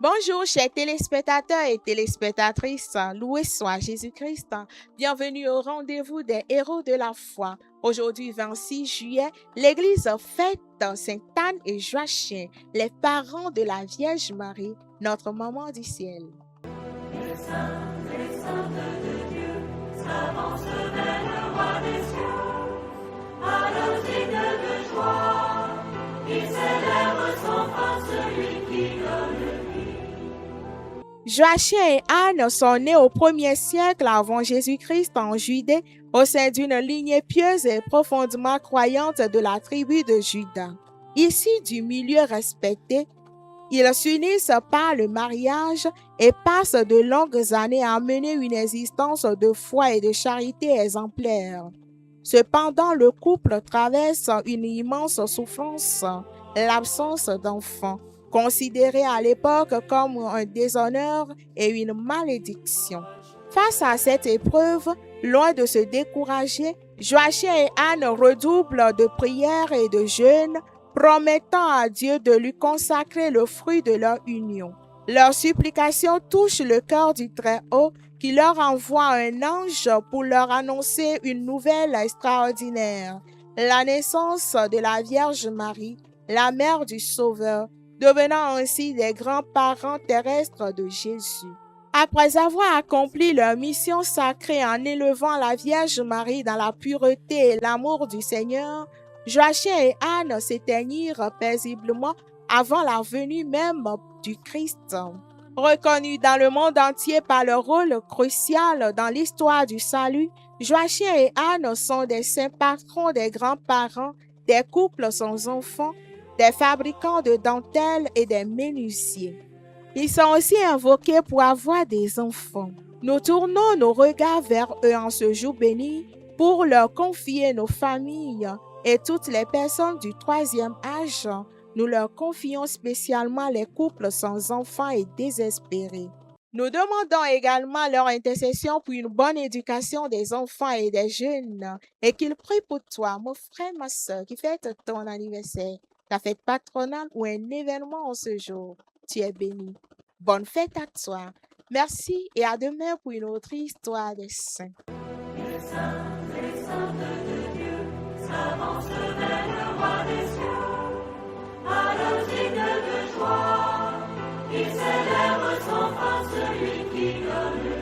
Bonjour, chers téléspectateurs et téléspectatrices, loué soit Jésus-Christ. Bienvenue au rendez-vous des héros de la foi. Aujourd'hui, 26 juillet, l'Église fête Sainte Anne et Joachim, les parents de la Vierge Marie, notre maman du ciel. Les saints de Dieu s'avancent vers le roi des cieux, à leur signe de joie, ils célèbrent son pain, celui qui donne vie. Joachim et Anne sont nés au 1er siècle avant Jésus-Christ en Judée, au sein d'une lignée pieuse et profondément croyante de la tribu de Juda. Issus du milieu respecté, ils s'unissent par le mariage et passent de longues années à mener une existence de foi et de charité exemplaire. Cependant, le couple traverse une immense souffrance, l'absence d'enfants, considérée à l'époque comme un déshonneur et une malédiction. Face à cette épreuve, loin de se décourager, Joachim et Anne redoublent de prières et de jeûnes, promettant à Dieu de lui consacrer le fruit de leur union. Leurs supplications touchent le cœur du Très-Haut qui leur envoie un ange pour leur annoncer une nouvelle extraordinaire, la naissance de la Vierge Marie, la mère du Sauveur, devenant ainsi des grands-parents terrestres de Jésus. Après avoir accompli leur mission sacrée en élevant la Vierge Marie dans la pureté et l'amour du Seigneur, Joachim et Anne s'éteignirent paisiblement avant la venue même du Christ. Reconnus dans le monde entier par leur rôle crucial dans l'histoire du salut, Joachim et Anne sont des saints patrons des grands-parents, des couples sans enfants, des fabricants de dentelles et des menuisiers. Ils sont aussi invoqués pour avoir des enfants. Nous tournons nos regards vers eux en ce jour béni pour leur confier nos familles et toutes les personnes du troisième âge. Nous leur confions spécialement les couples sans enfants et désespérés. Nous demandons également leur intercession pour une bonne éducation des enfants et des jeunes et qu'ils prient pour toi, mon frère, ma soeur, qui fête ton anniversaire, ta fête patronale ou un événement en ce jour. Tu es béni. Bonne fête à toi. Merci et à demain pour une autre histoire des saints. Les saints de Dieu s'avancent vers le roi des cieux, à leur signe de joie, ils célèbrent son pain, celui qui donne